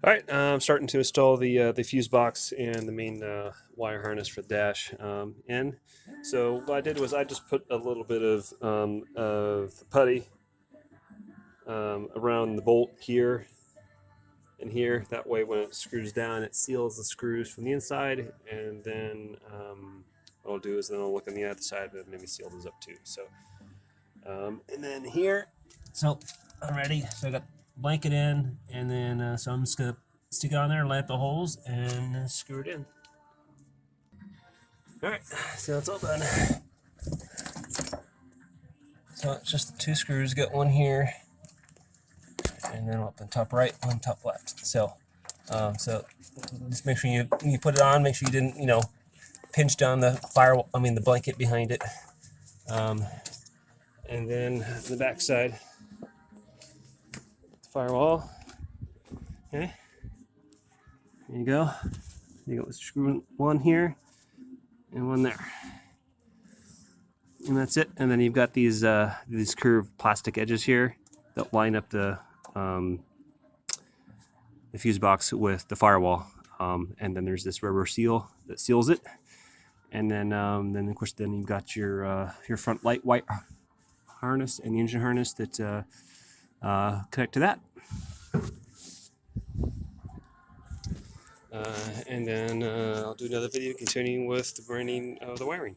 All right, I'm starting to install the fuse box and the main wire harness for the dash in. So what I did was I just put a little bit of putty around the bolt here and here. That way, when it screws down, it seals the screws from the inside. And then what I'll do is then I'll look on the other side and maybe seal those up too. So and then here, so I'm ready. So I got blanket in, and then so I'm just gonna stick it on there, line up the holes, and screw it in. All right, so it's all done. So it's just the two screws. Got one here, and then up on top right, one top left. So, so just make sure you put it on. Make sure you didn't, pinch down the the blanket behind it. And then the back side, firewall. Okay, there you go. You got screw one here and one there, and that's it. And then you've got these curved plastic edges here that line up the fuse box with the firewall, and then there's this rubber seal that seals it. And then of course you've got your front light white harness and the engine harness that connect to that. And then I'll do another video continuing with the burning of the wiring.